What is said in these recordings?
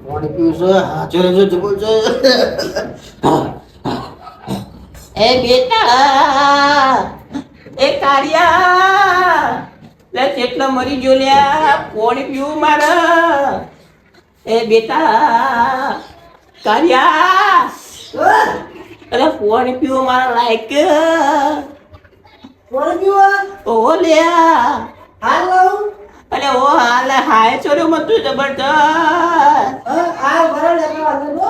પાણી પીવું છે હાજર જબો છે એ બેટા એ કારિયા લે કેટલો મરી ગયો લ્યા પાણી પીવું મારા એ બેટા કારિયા અરે પાણી પીવું મારા લાયક પાણી પીવા ઓ લ્યા હાલ લાવું અરે ઓ હાલ હાય છોડ્યો મત તું જબરદસ્ત આ બરાબર લેવા વાળો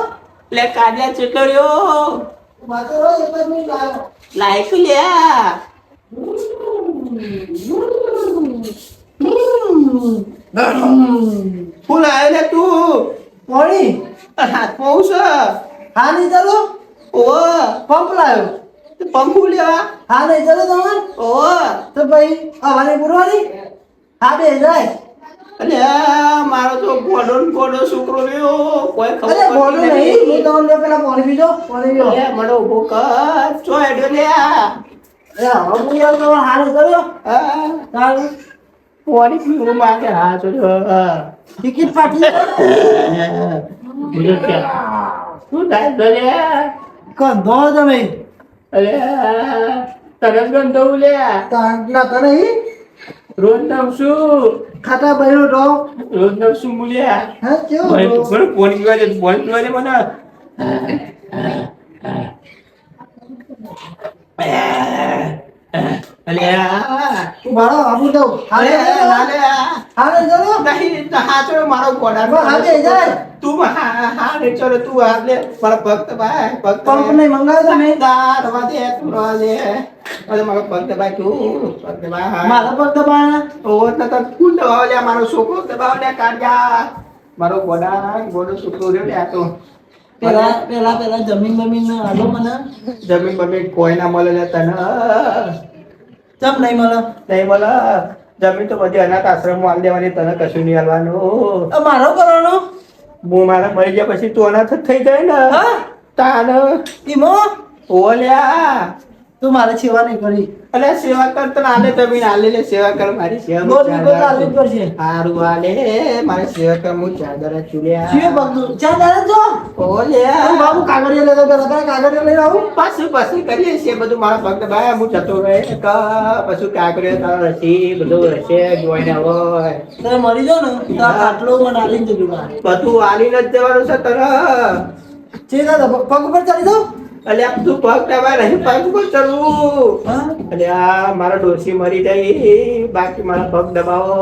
લે કારિયા ચેટલો રહ્યો વાતો રોજ એક જ મિનિટ લાવો લાયક લ્યા ફૂલ આવ્યો લે તું પાણી હાથમાં હું છે હા નહીં ચાલો ઓ પંપ લાવ્યો પંખું લેવા હા નહીં ચાલો તમારે ઓ તો ભાઈ હવાની પૂરવાની હા બે જાય અલે મારો તો ગોડો ને ગોડો છોકરો રહ્યો કોઈ અરે ખબર બોલો નહીં હું તમને પેલા પાણી પીજો પાણી પીજો લે મને ઉભો કર ચો હેડ્યો લે એ હવે હું યાર તમારે હાલ કર્યો તારું પાણી પીવું માંગે હા છોડ્યો ટિકિટ પાટી શું થાય છે લે કંધો તમે અરે તરત ગંધો લે તાંટલા કરે રોજ નવશું ખાટા બહેરો ડો રોજ નવશું મૂલ્યા હા કેવો ફોન પીવા દે ફોન પીવા દે મને અલ્યા મારો આબુ દઉં અરે ના લે હાલે ચલો નહીં હાચો મારો ગોડા હાલે જાય તું હા રે ચલો તું હાલે મારા ભક્ત ભાઈ ભક્ત પંપ નહીં મંગાવ્યો તમે દાર વાદે તું રોજે અરે મારો ભક્ત ભાઈ તું ભક્ત ભાઈ મારા પર દબાણા ઓ ન તો તું દબાવ લે મારો છોકરો દબાવ લે કાઢ્યા મારો ગોડો છોકરો રહ્યો લે આ તો પેલા જમીન આલો મને જમીન બમીન કોઈ ના મળે લે તને ચમ નહીં મળે નહીં મળે જમીન તો બધી અનાથ આશ્રમમાં આલી દેવાની તને કશું નહીં હાલવાનું મારો કરવાનો હું મારા મરી ગયા પછી તું અનાથ જ થઈ જાય ને હા તાન ઈમો ઓલ્યા તું મારે સેવા નહીં કરી અલે સેવા કર તને આલે જમીન આલે લે સેવા કર મારી સેવા ગોળ ગોળ આલવી પડશે હારું આલે મારે સેવા કર હું ચાદર ચૂલ્યા જીવે પગલું ચા દાદા જો ઓલ્યા હું બાબુ કાગળિયા લેતો પેલા કાગળિયા લઈને આવું પાછું કરીએ છીએ બધું મારા ભક્ત ભાઈ હું જતો રહે પછી કાકરે તારો રસી બધું રહેશે જોઈને હોય તમે મરી જાઓ ને તો આ ખાટલો મને આલીને જજો મારે બધું આલીને જ જવાનું છે તને છે દાદા પગ ઉપર ચાલી જાઓ અલ્યા તું પગ દબાય નહીં પગ ઉપર ચડવું હા અલ્યા મારા ડોસી મરી ગઈ બાકી મારા પગ દબાવો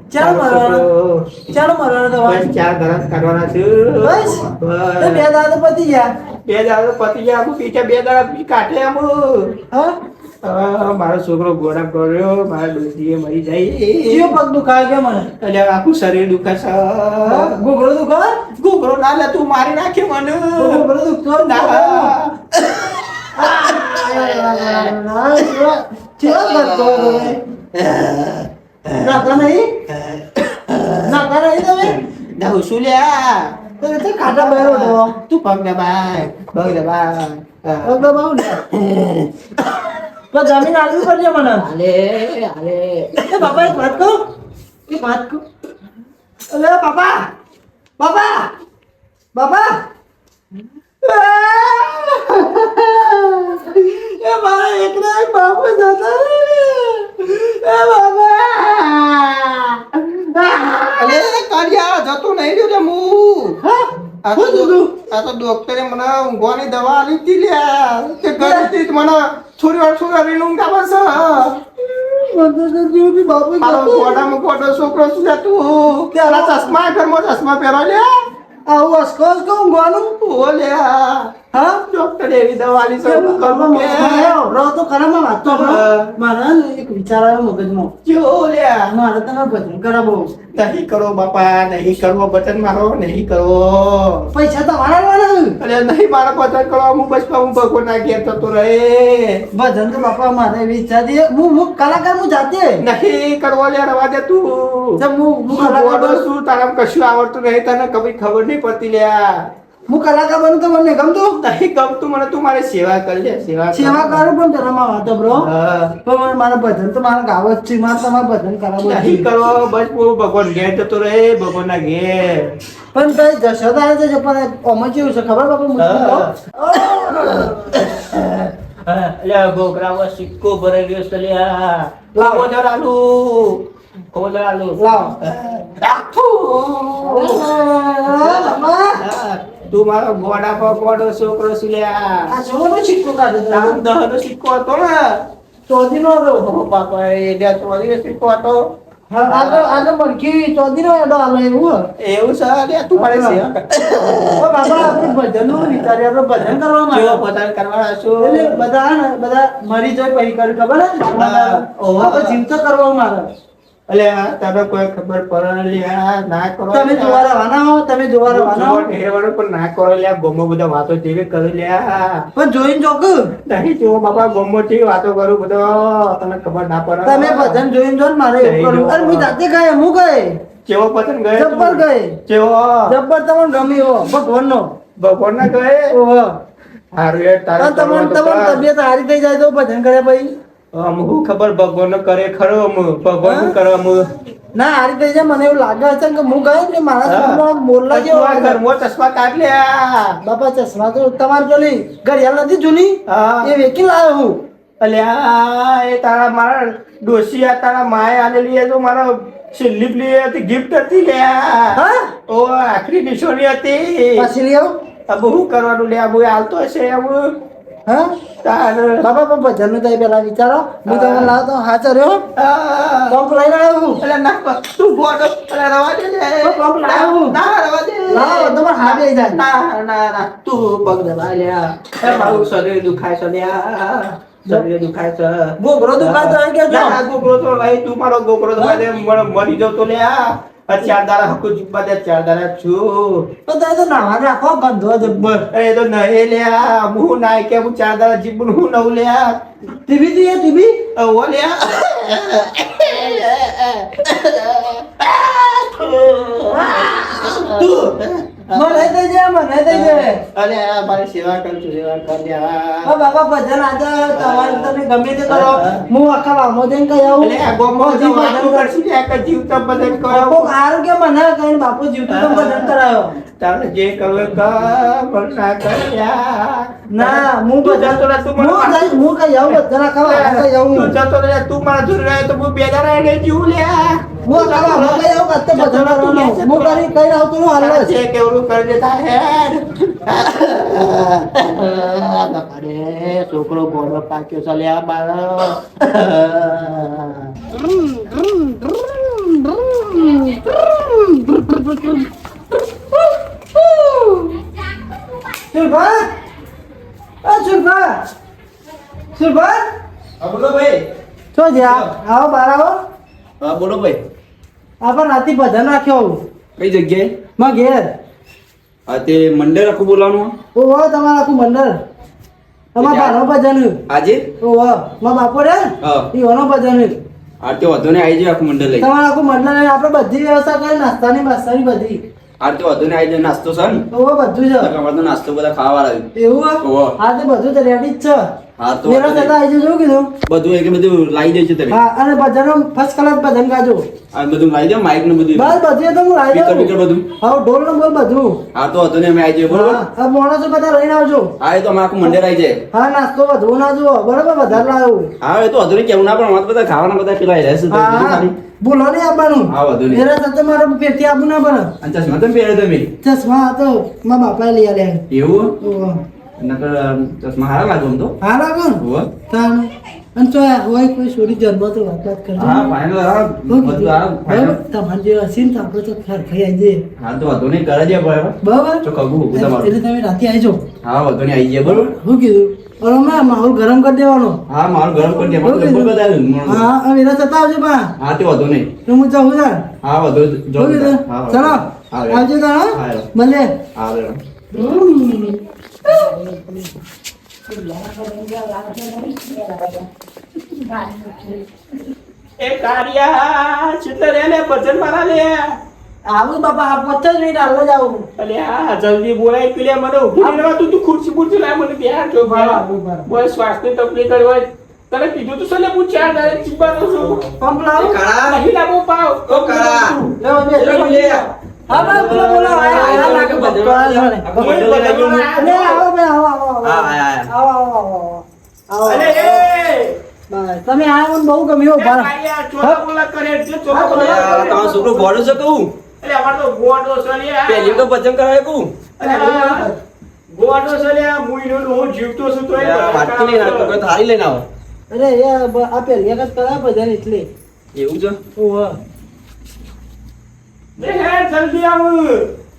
ચાલો મરવાનો ચાલો મરવાનો તમારે બસ 4 ઘરસ કાઢવાના છે બસ તો બે દાદા પતી ગયા 2 દાડા પતી ગયા હું બીજા 2 દાડા કાઢે આમ હા મારો છોકરો ગોળા કર્યો મારા ડોસીએ મરી જાય જીવ પગ દુખાય કે મને અલ્યા આખું શરીર દુખાશે ગોગળો દુખાય ગોગરો ના લે તું મારી નાખે મને ગોગળો દુખતો ચેવા કરતો તમે નાતા નહીં તમે જાઉં છું લ્યા તો ખાટા બહેરો તો તું પગ દબાય પગ દબાવું ને તો જમીન આલવી પડશે મને હાલે હાલે એ બાપા એક વાત કહું અરે બાપા બાપા બાપા એ મારા એકલા એક બાપુ જતા એ બાપા અરે કાઢ્યા જતો નહીં રહ્યો લે હું હા આ તો ડોક્ટરે મને ઊંઘવાની દવા આલી હતી લ્યા તે ઘરેથી જ મને થોડી ઊંઘ આવે છે બાપુ મારો ગોડામાં ગોડો છોકરો શું છે તું તારા ચશ્મા ઘરમાં ચશ્મા પહેરો લે આવું અસકોસ કહું ઊંઘવાનું ઓ લ્યા હા ડોક્ટરે એવી દવા આલી છે હું કરું કે તો ખરામાં વાત તો મારા એક વિચાર આવ્યો મગજમાં જો લ્યા મારે તને ભજન કરાવો નહીં કરો બાપા નહીં કરવો બટન મારો નહીં કરવો પૈસા તમારા વાળા અરે નહીં મારા બટન કરો હું બસ હું ભગવાનના ઘેર થતો રહે ભજન તો બાપા મારે એવી ઈચ્છા છે હું કલાકાર હું જાતે નહીં કરવો લે રવા દે તું હું કલાકાર શું તારા કશું આવડતું નહીં તને કભી ખબર નહીં પડતી લ્યા હું કલાકાર બનું તો મને ગમતું નહીં ગમતું મને, તું મારી સેવા કરજે, સેવા કર. સેવા કરું પણ ધર્મમાં વાતો બ્રો હા. પણ મારા ભજન તો મારા ગાવ જ છે, મારે તમારે ભજન કરાવવું નહીં છે. કરવો, બસ હું ભગવાન ઘેર જતો રહે, ભગવાનના ઘેર. પણ તઈ જશોદા આવે છે પણ ઓમાં કેવું છે ખબર બાપુ મુશ્કેલ તો? અલ્યા ગોગરામાં સિક્કો ભરાઈ ગયો છે લ્યા. લાવો જરાલુ, ઓ જરાલુ. લાવો. તું મારો ગોડા પર ગોડો છોકરો છે લ્યા. આ છોકરો સિક્કો કાઢે છે. આમ 10 નો સિક્કો હતો ને. ચોધી નો હતો. ઓ બાપા એ 10 નો સિક્કો હતો. હા, આગળ મરઘી ચોધી નો એડો આલે એવું હે. એવું છે લ્યા, તું મારી સેવા કર. ઓ બાબા આપણે ભજનનું વિચારીએ, આપણે ભજન કરવા જેવો માંગે. પોતાને કરવાના છું. એટલે બધા હે ને, બધા મરી જાય પછી કર્યું ખબર હે? ઓહો. આપણે જીવ તો કરવા મારે. અલ્યા તને કોઈ ખબર પડે લ્યા, ના કરો. તમે જોવા રહેવાના હો, તમે જોવા રહેવાના હો. હેરવાનું પણ ના કરો લ્યા, ગોમો બધા વાતો જેવી કરે લ્યા. પણ જોઈને જોક નહીં જો બાપા ગોમો થી વાતો કરું બધો, તને ખબર ના પડે. તમે ભજન જોઈને જો ને મારે એવું કરવું. અરે હું જાતે ગયે, હું ગયે ચેવો પતંગ ગયે તું? જબ્બર ગયે. ચેવો જબ્બર તમને ગમી હો ભગવાનનો. ભગવાન ના ગયે. ઓહો. હારું યાર, તારે અને તમને તબિયત સારી થઈ જાય તો ભજન કરે પછી અમુક ખબર ભગવાન કરે ખરો, ભગવાન કરવા ના હારી થઈ જાય મને એવું લાગે છે કે હું ગયો એટલે મારા છોકરાનો મોરલા જેવો લાગે. ઘરમાં ચશ્મા કાઢ લ્યા. બાપા ચશ્મા તો તમારે પેલી ઘડિયાળ નથી જૂની હા. એ વેચી લાવ્યો હું. અલ્યા એ તારા મારા ડોશી આ તારા માએ આલેલી એ તો મારા છેલ્લી પેલી હતી, ગિફ્ટ હતી લ્યા. હા ઓ આખરી નિશાની હતી. પાછી લઈ આવો. આ બહુ કરવાનું લ્યા, બહુ હાલતો હશે એમ. હા તાર બાપા પણ ભજન નું થાય પેલા વિચારો. હું તમને લાવ તો હાચર રહ્યો પંપ લઈને આવ્યો હું. એટલે ના તું ગોડો એટલે રવા દે ને. પંપ લાવ્યો. ના રવા દે. લાવો તમારે હાથ આવી જાય. ના ના ના તું પગ દબા લ્યા. એ મારું શરીર દુખાય છે લ્યા, શરીર દુખાય છે. ગોબરો દુકાન તો આવી ગયો છો. ના ગોગરો તો ભાઈ તું મારો ગોગરો દબા દે, મરી જાવ તો લ્યા. આ 4 દાડા હકુ જીબા દે, 4 દાડા છું. તો તમે તો નાવા રાખો ગંધો જબ્બર. એ તો નહીં લ્યા, હું નાય કે હું 4 દાડા જીબું હું નવ લ્યા. ટીવી થી ટીવી ઓ લ્યા. મને થઈ જાય મને થઈ જાય. અરે આ મારી સેવા કરું છું, સેવા કર લ્યા. ઓ બાબા ભજન આજે તમારે તમે ગમે તે કરો હું આખા વામો જઈને કહી આવું. અલે આ ગોમો જીવ ભજન ભજન કરશું લ્યા, કે જીવતા ભજન કરો. બાપુ હારું કે મને કઈ બાપુ જીવતું તો ભજન કરાયો. તારે જે કરવું એ કર, પણ ના કર લ્યા. ના હું તું ભજન જતો રહે, તું મને હું કઈ આવું ભજન આખા કઈ આવું. તું જતો રહે, તું મારા જોડે રહે તો હું બે દાડા એને જીવું લ્યા. હું આખા વામો કઈ આવું કત્તે ભજન કરવાનું. હું કઈ આવતું હું હાલ જ. જે કેવડું કરી દેતા હેડ. અરે છોકરો ગોળો પાક્યો છે લ્યા મારો. સુરભા સુરભા સુરભા હા બોલો ભાઈ. શું છે આવો બહાર આવો. હા બોલો ભાઈ. આપણે રાતે ભજન રાખ્યો કઈ જગ્યાએ? માં ઘેર. આ તે મંડળ આખું બોલાવાનું ઓહો તમારું આખું મંડળ તમારા ભાનો ભજન. આજે? ઓહો માં બાપો રે હા. ઈવાનો ભજન. આ તે વાંધો નહીં, આવી જાય આખું મંડળ લઈ. તમારું આખું મંડળ લઈને આપણે બધી વ્યવસ્થા કરી નાસ્તાની બાસ્તાની બધી. આ તે વાંધો નહીં, આવી જાય. નાસ્તો છે ને? ઓહો બધું છે. અમારે તો નાસ્તો બધા ખાવા વાળા. એવું ઓહો. હા તે બધું તો રેડી જ છે. હા તો મેરા વાંધો થતા આવી જજો કીધું. નહીં. બધું એક બધું લાવી દેજો તમે. હા અને ભજનો ફર્સ્ટ ક્લાસ ભજન ગાજો. આ બધું લાવી દો, માઇક ને બધું. બસ બધું તો હું લાવી સ્પીકર દઉં. બીકર બધું. હા ઢોલ ને બોલ બધું. હા તો વાંધો નહીં, અમે આવી જઈએ બરોબર. હા આ માણસો બધા લઈને આવજો. હા એ તો અમે આખું મંડળ આવી જાય. હા નાસ્તો વધુ ના જુઓ બરાબર વધારે લાવ્યું. હા એ તો વાંધો નહીં, કેવું ના પણ અમારે તો બધા ખાવાના બધા પેલા રહેશે તો બીજું હા ખાલી. બોલો નહીં આપવાનું. હા વાંધો નહીં. એના સાથે મારે પેટી આપવું ના પડે. અને ચશ્મા તમે પહેર્યો તમે? ચશ્મા તો મારા બાપાએ લઈ આલ્યા. એવું? ઓહો. નકર ચશ્મા હારા લાગે આમ તો. હા લાગો ને ઓહો. તાણ. અને તો હોય કોઈ છોરી જન્મ તો વાત કરજો. હા ફાઇનલ હા બધું હા ફાઇનલ. બરાબર તમારે જે હશે ને તો આપણે તો ખાઈ આવી જઈએ. હા તો વાંધો નહીં, કરે છે બરાબર. બરાબર તો કગું તમારું. એટલે તમે રાતે આવજો. હા વાંધો નહીં, આવી જાય બરોબર. શું કીધું બરાબર માહોલ ગરમ કરી દેવાનો. હા મારું ગરમ કરી દે. શું કીધું? બતાવ્યું. હા હવે એના થતા આવજો પા. હા તે વાંધો નહીં. તો હું જાઉં છું. હા વાંધો જો. શું કીધું હા ચલો હા આવજો તાણ હા. મળીએ. હા બરાબર. એ કારિયા છેલ્લે રે લે ભજન મારા લે. આવું બાપા આ 50 મિનિટ હાલ જ આવું અલે આ જલ્દી બોલાય પેલે મને ઊભી રહેવા તું ખુરશી પૂરતી લાય મને બેહાર જો બરાબર. બોલ શ્વાસની તકલીફ હોય તને કીધું તો સલે હું 4 દાડે ચીબાનો છું પંપ લાવો કાળા નહીં લાવો પાવ ઓ કાળા લેવો બે ચલો લે હા ભાઈ બોલો બોલો આ લાગે બધું અરે આવો બે આવો આવો હા હા આવો આવો આવો અલે એ બસ તમે આવો ને બહુ ગમ્યો એ ઉભા કાળિયા ચોલા બોલા કરે છે ચોલા બોલા તમારો છોકરો ગોળો છે કહું અલે અમાર તો ગોડો સલિયા પહેલી વખત ભજન કરાવે કહું અલે ગોડો સલિયા મુઈનો હું જીવતો છું તો પાટકી લઈને આવતો કોઈ થાળી લઈને આવો અરે યાર આ પહેલી વખત કરા બધાને એટલે એવું છે ઓહ લે હે જલ્દી આવ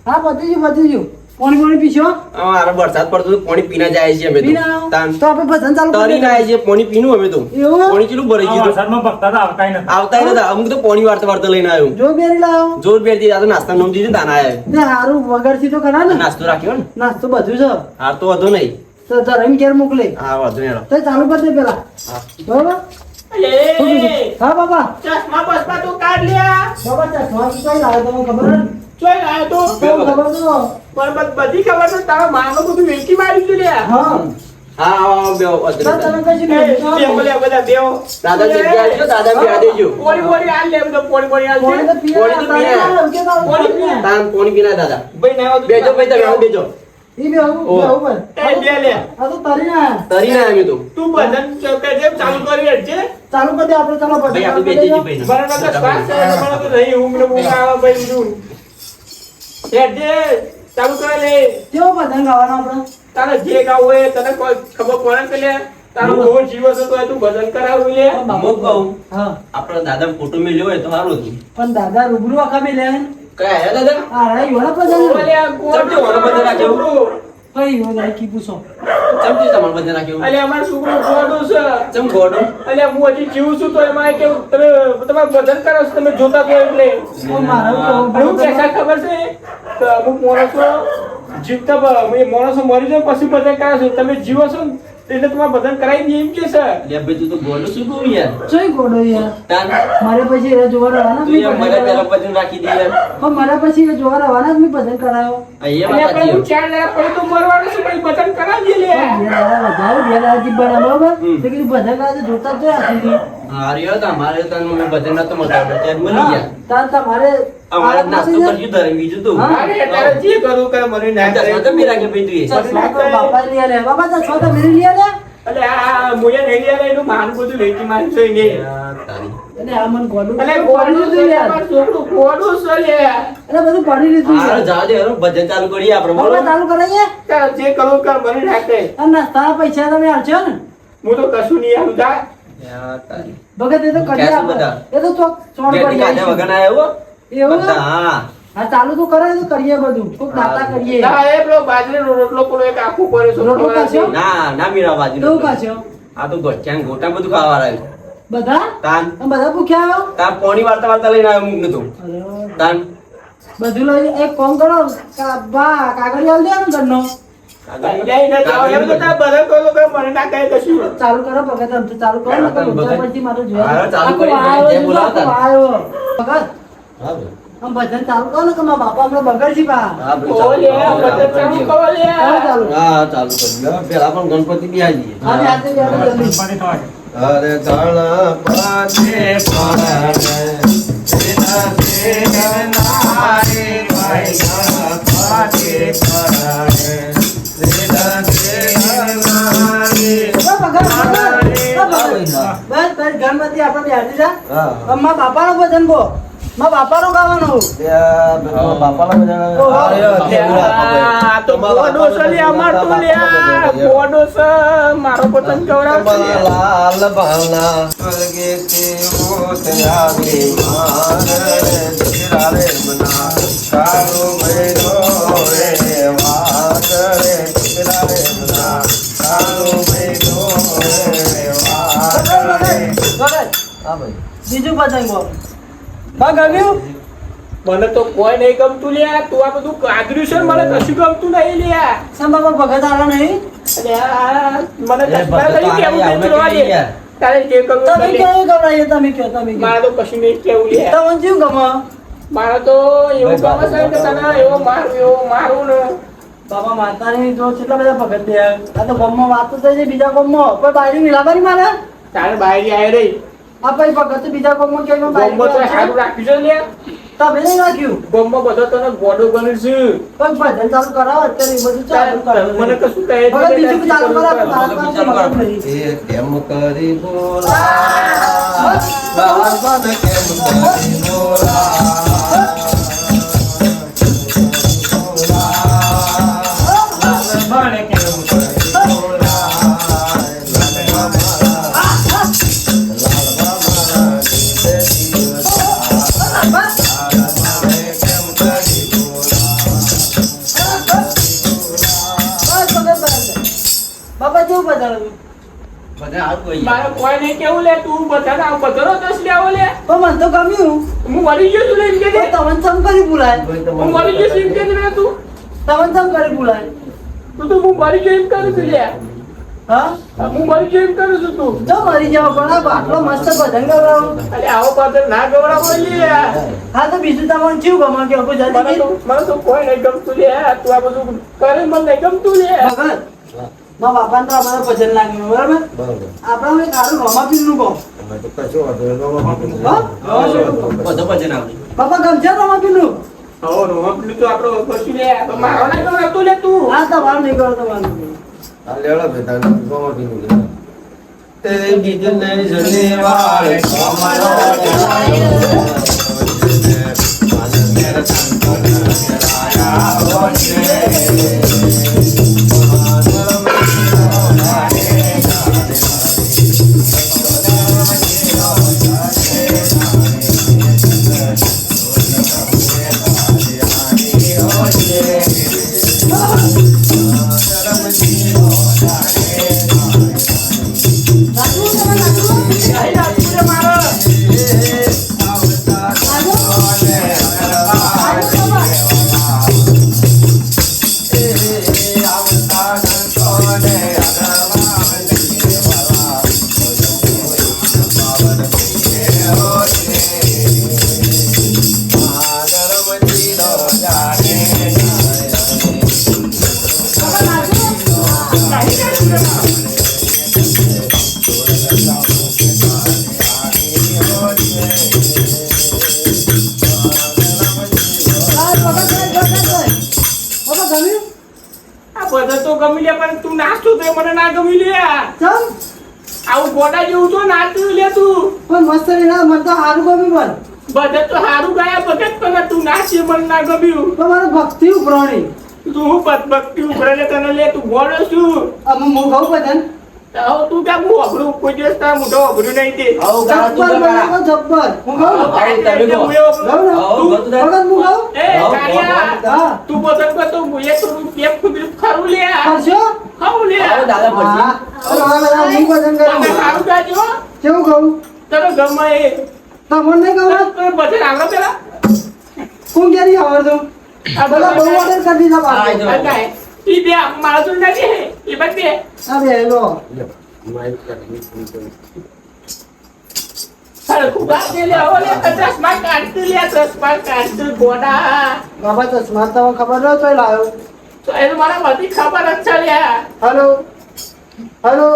હા બધી ગયું પાણી પીશો મારે વરસાદ પડતો તો પાણી પીના જાય છે અમે તો પીને આવો. તાન તો આપણે ભજન ચાલુ કરી તરી ના દઈએ. જાય છે પાણી પીનું અમે તો એવું? પાણી કેટલું ભરાઈ ગયું હતું. વરસાદમાં ભક્તા તો આવતાય નથી. આવતા ય નતા અમુક તો પાણી વાળતા વાળતા લઈને આવ્યો જો બેરી લાવો જોર બેર દી આ તો નાસ્તા નમ દીધી તાના આયા ને હારું વગરથી તો ખરા ને નાસ્તો રાખ્યો ને નાસ્તો બધું છે હા તો વાંધો નહીં તો ધરમ ઘેર મોકલે હા વાંધો નહીં હાલો. તો ચાલુ કરી દે પેલા બરોબર અલે હા બાબા ચશ્મા બસમાં તું કાઢ લ્યા બાબા ચશ્મા કઈ લાવે તમને ખબર હે? ચોય લાયો તો તમને ખબર તો પણ બધી ખબર છે તારા માનો બધું વેચી મારી દીધું લ્યા હા હા આવો બેહો, વાંધો તો નહીં. તમે કઈ એ, નહીં બે બોલ્યા બધા બેહો. દાદા જગ્યા આવજો, દાદા બી આ દેજો. પોણી પોણી આલ લે બધો પોણી પોણી આલ પાણી તો દે. પીએ પાણી તો પીએ. પાણી પીએ. તાન પાણી પીના દાદા ભાઈ ના આવો તો બેજો ભાઈ તમે આવો બેજો ઈ બે આવું ઓહ. આવું એ બે લે આ તો તરી ના તરી ના આવ્યું તું તું ભજન કે ચાલુ કરી હેડજે. ચાલુ કરી દે આપણે ચાલો ભાઈ આપણે ભજન બે ચાલુ જઈએ કરી દે. ભાઈ બરાબર તો શ્વાસ છે મને તો નહીં ઊંઘ ને ઊંઘ આવે ભાઈ બીજું હેડજે ચાલુ કરી લે કેવો ભજન ગાવાનો આપણે તારે જે ગાવું હોય તને કોઈ ખબર પડે કે લે તારો બહુ જીવ હશે તો તું ભજન કરાવું લે હું કહું હા આપણા દાદા ફોટો મેલ્યો હોય તો સારું હતું પણ દાદા રૂબરૂ આખા મે લે કયા આયા દાદા આ રાઈ વડા ભજન ઓલે આ ગોળ ચમચી વાળો બધો રાખ્યો. કઈ હો રાઈ કી પૂછો ચમચી તમારે બધા નાખ્યું અલે અમાર છોકરો ગોડો છે ચમ ગોડો અલે હું હજી જીવું છું તો એમાં કે તમે તમારે ભજન કરો છો તમે જોતા તો એટલે ઓ મારો હું કેસા ખબર છે કે અમુક માણસો જીવતા માણસો મરી જાય પછી ભજન કરે છે તમે જીવો છો ને એટલે તમારે ભજન કરાવી દઈએ એમ કે છે લે ભાઈ તું તો ગોડો શું કહું યાર જોઈ ગોડો યાર તાન મારે પછી એ જોવા રહેવાના તું મેં યાર ભજન મને પેલા કરાયો. ભજન રાખી દે યાર પણ મારા પછી એ જોવા રહેવાના મેં ભજન કરાયો આ એ અને વાત આપણે હું સાચી 4 દાડા પછી તો મરવાનું છે પછી ભજન કરાવી દઈએ લે વધારે બે રાજી બરાબર હમ. તો કીધું ભજન કરાવે તો જોતા તો આથી હા રહ્યો તા મારે તને મેં ભજન નતો મળતો ત્યારે મળી ગયા તાર તમારે અમારે નાસ્તો કરજો ધરે બીજું તો હા. અરે તારે જે કરવું કરે મને ના ચશ્મા તો મેં રાખ્યા ભાઈ તું એ ચશ્મા તો બાપા લઈ લે બાપા તો છો તો મેરી લઈ લે અલે આ મુએ નહીં લે એનું માન બધું લેતી માન જોઈ નહીં યાર તારી અને આ મન ગોડું અલે પાડી ગોળું લીધું છે યાર તમારું છોકરું ગોળું છે લે અરે બધું પાડી લીધું હારો યાર જાવા દે હારો ભજન ચાલુ કરીએ આપણે બોલો બાપા ચાલુ કરાઈએ તારે જે કરવું કર મને નાખે અને નાસ્તાના પૈસા તમે આલશો ને હું તો કશું નહીં આલું જા યાર તારી ભગત એ તો કરી ક્યાં આપે બધા? એ તો ચોક ચોક ગેટી પડી કાઢ્યા વગર ના આવ્યો એવું બધા હા હા ચાલુ તો કરે તો કરીએ બધું કોક દાતા કરીએ ના એ પેલો બાજરીનો રોટલો પેલો એક આખું પડ્યો છે રોટલો ખાશો? ના ના મીરા બાજુ કેવું કાશો આ તો ગોઠિયા ગોટા બધું ખાવા આવ્યું બધા તાન તમે બધા ભૂખ્યા આવ્યો તાન પોણી વાર્તા વાર્તા લઈને આવ્યો મુક નતો અરે, તાન બધું લઈ એક કોમ કરો બા કાગળ આલ દે ને ઘરનો લઈ ને જાઓ એમ તો તારે બધા કહો કે મને ના કહે કશું ચાલુ કરો ભગત આમ તો ચાલુ કરો ને તો ભગત. ઊંચા પરથી મારું જોયા હા, ચાલુ કરી, આખું આવ્યો, જે બોલાવતા. આખું આવ્યો. ભગત હા ભાઈ. આમ ભજન ચાલુ કરો ને કે મારા બાપા હમણાં બગડશે બા હા ભાઈ, ઓ લે ચાલુ બધા ચાલુ કરીએ. કરો લે ચાલો ચાલુ હા ચાલુ કરીએ પેલા પણ ગણપતિ બી આવી જઈએ હા આજે જલ્દી ગણપતિ તો આવે. અરે ગણપતિ બસ ગણપતિ આપણે બેસી જા હા મારા બાપાનો ભજન બો મારા બાપાનો ગાવાનું આ તો ગોડો છે લે અમાર તો લે ગોડો છે મારો પતંગ કવડાવશે લાલ બાલા સ્વર્ગે તેવો ત્યારે મના કાળો ભૈરો રે વાદળે તિરારે મના કાળો ભૈરો રે વાદળે હા ભાઈ બીજું ભજન બો બા ગમ્યું મને તો કોઈ નહીં ગમતું લે તું આ બધું કાદર્યું છે ને મને કશું ગમતું નહીં લે સમ બાપા ભગત આલો નહીં અલે આ મને એ દસમા ભગત લઈ કેવું આને નહીં કરવા દે યાર. તારે જે કરવું તમે કરી લે. કેવું ગવડાવીએ તમે કયો તમે કયો મારે તો કશું નહીં કેવું લે તમને કેવું ગમે મારે તો એવું ગમે છે કે તને એવો મારું ને બાપા માતાની જો કેટલા બધા ભગત છે આ તો ગામમાં વાત તો થઈ છે બીજા ગામમાં કોઈ બાયરી મિલાવાની મારે તારે બાયરી આવી રહી આ પછી ભગત બીજા ગામમાં કેમ ગોમ્બો તો સારું રાખ્યું છે લે તમે નહીં રાખ્યું ગોમ્બો બધો તને ગોડો ગણ્યું છે કોઈ ભજન ચાલુ કરાવો અત્યારે એ બધું ચાલુ કરાવો મને કશું કહે ભગત બીજું ચાલુ કરાવો તારા પાસે ભગત નહીં. એ કેમ કરી બોલા બાળપણ કેમ કરી બોલા બાળપણ કેમ કરી બોલા બાપા જેવું બતાવ્યું બધા આવું હોય. મારે કોઈ નહીં કેવું લે તું બધાને આ બધાનો દસ લેવો લે પણ મને તો ગમ્યું હું મરી ગયો છું લે એમ કે દે. પણ તમને ચમ કરી બોલાય હું મરી ગયો છું એમ કે દે લે તું તમને ચમ કરી બોલાય તું તો હું મરી ગયો એમ કરું છું લે હા હું મરી ગયો એમ કરું છું તું જો મરી જાવ પણ આ આટલો મસ્ત ભજન ગવડાવો અરે આવો પાદર ના ગવડાવો લે હા તો બીજું તમને કેવું ગમે કે અબુ જલ્દી મને તો કોઈ નહીં ગમતું લે તું આ બધું કરે મને નહીં ગમતું લે ભગત મા બાપાને તો અમારે ભજન લાગ્યું બરાબર બરોબર. આપણે એક સારું રમાપીરનું કહો અમે તો કશું વાંધો નહીં. હા? બધો ભજન આવડે. બાપા ગમશે રમાપીરનું હો રોમપલી તો આપણો કશું લે તો મારો ના ગવડાવતું લે તું હા તમારું નહીં કરો તમારું આ લેવડો બેટા ગોમા પીનું કે તે બીજું નહીં જને વાળે અમારો અહીં નાખું લે મારો બાપા ગમ્યું આ બધા તો ગમી લે પણ તું નાચતું તો એ મને ના ગમી લે ચમ આવું ગોડા જેવું તો નાચતું લે તું પણ મસ્ત રીના મને તો સારું ગમ્યું પણ બધા તો સારું ગાયા ભગત પણ તું નાચી મને ના ગમ્યું પણ મારે ભક્તિ ઉપરાણી તું હું ભક્તિ ઉભરે લે તને લે તું ગોડો છું અમે હું કહું ભજન હવે તું ક્યાં હું અઘરું કોઈ દિવસ તારા મોઢો અઘરું નહીં દે આવું ગાળા તું જબ્બર ગાળા. બનાવો, જબ્બર હું કહું આવું તમે કહો. કહું ને? આવું ભગત બધું થાય. હું કહું એ કાળિયા હા તું બદલ કર તો હું એ થોડું પેપ ખુદરી ખરું લે કરશો ખાવું લે આવું દાદા પછી. હા તો હવે બધા હું ભજન તમે કરું સારું ગાજો કેવું કહું તને ગમે એ તમને નહીં કહું તને ભજન આવડે પેલા કોણ ક્યારે આવડતું આ બધા બહુ ઓર્ડર કરી દીધા આ પાછો. જો. કાંઈ ઈ બે મારા જોડે નથી એ બાદ બે આ બે લો અરે ખુબા દે લે આવો લે 50 માં કાઢતું લે 10 માં કાઢતું ગોડા બાબા ચશ્મા તો ખબર ન તોય લાવ્યો તો એ મારા બધી ખબર જ છે લે હેલો હેલો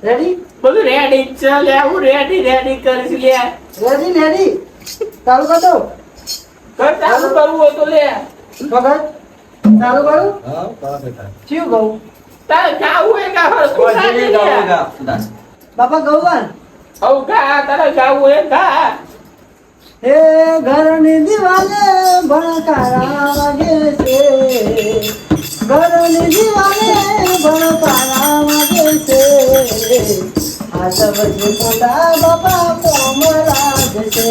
રેડી બધું રેડી છે લે હું રેડી કરીશ લે રેડી રેડી ચાલુ કર દો કર ચાલુ કરવું હોય તો લે ભગત ચાલુ કરું હા, બસ બેટા. શું કહું તારે જાવું હોય કા હરખું કોઈ સાજી જેવી લે ગાવું ગા, સુદાસ. બાપા ગૌવાન હવ કા તારે જાવું હોય કા હે ઘરની દિવાલે ભણકારા વાગે છે ઘરની દિવાલે ભણકારા વાગે છે હાથ વચ્ચે મોટા બાપા કોમ રાજ છે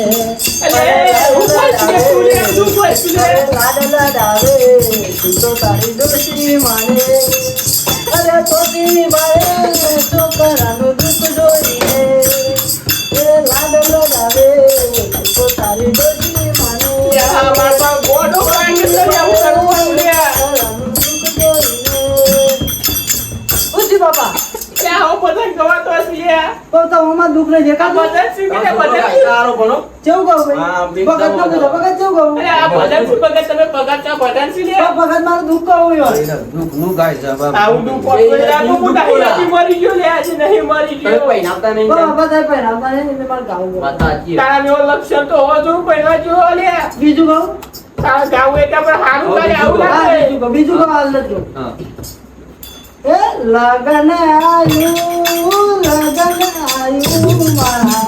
અલે ઉપર છે તું લે તું બોલ તું લે લાડ લડાવે તું તો તારી દોષી માને અરે તોતી મારે છોકરાનું દુઃખ જોઈને એ લાડ લડાવે તું તો તારી દોષી માને યા મારા ગોડો કાંઈ તો આવું કરવું લે છોકરાનું દુઃખ જોઈને ઉજી બાપા યા હું બધા ગવાતો હશે લે તો તમારા મારું દુઃખ નહીં આ દેખાતું ભજન શીખીને ભજન સારો ભણો કેવું કહું હા, ભાઈ એકદમ ભગત નું કીધું, ભગત કેવું કહું અરે આ ભજન શું ભગત તમે ભગત છો ભજન શીખી લે ભગત મારું દુઃખ કહું યાર દુઃખનું ગાય છે બાપ. આવું દુઃખ પડતું લાગુ હું નહીં મરી ગયો લે આજે નહીં મરી તમે ગયો પહેરાવતા નહીં પણ બાપા સાહેબ પહેરાવતા નહીં એટલે મારે ગાવું વાત સાચી. તારા જેવો લક્ષણ તો હોવો જોઈએ પહેલા જેવો લે બીજું કહું તારા ગાવું એટલે પણ સારું કરે આવું હા, લાગે બીજું કહું હાલ જ કહું. હા. એ લગન આયુ મારા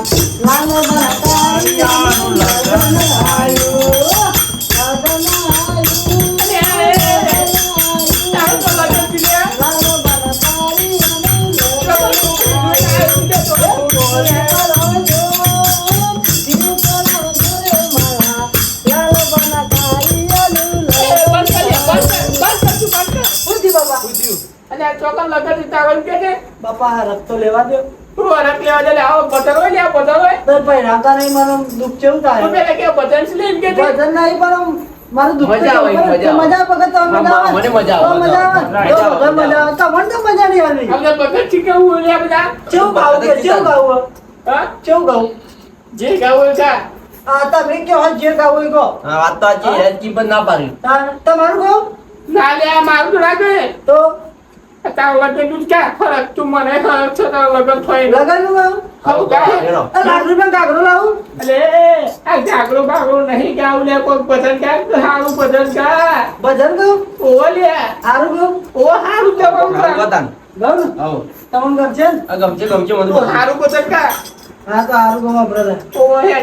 લાલ બટાઈયાનું લગન આયુ લગન આયુ તારું તો લગન થી લે લાલ બટાઈયાનું અને ચોકન લગન થી તારું કે ને બાપા રસ્તો લેવા દો તું હરક લેવા દે લે આવો બદલ હોય લે આ બદલ હોય તો પહેરાવતા નહીં મને દુઃખ કેવું તું થાય પેલા કે ભજન શીખી લે એમ કે છે. વજન નહીં પણ મારું દુઃખ મજા આવે, કેવું મજા આવે. મજા પકડ તો મજા આવે મને મજા આવે, તો મજા આવે મજા આવે. તો મજા આવે તમને તો મજા નહીં આવી અમને ભગત શીખવું લે બધા કેવું ગાવું કે કેવું ગાવું હા કેવું ગાવું જે ગાવું હોય ગા આ તમે કયો જે ગાવું એ કહો હા, વાત તો સાચી. હેચકી પણ ના પાડી. તમારું કહો ના લે આ મારું તો લાગે તો તારું લગન નું ક્યાં ફરક તું મને ફરક છે તારું લગન થઈ લગનનું ગાવું આવું ગાય હેરો. આ લાખ રૂપિયા કાગડો લાવું અલે આ જાગરો બાગરો નહીં ગાવું લે કોઈ ભજન ગા સારું ભજન ગા ભજન ગાવું ઓ લે સારું ગાવું ઓ સારું સારું ગાવું બતાન. ગાવું ને આવો. તમને ગમશે ને આ ગમશે ગમશે મને ઓ બતાન. સારું ભજન ગા હા તો સારું ગાવું બ્રધર ઓ હે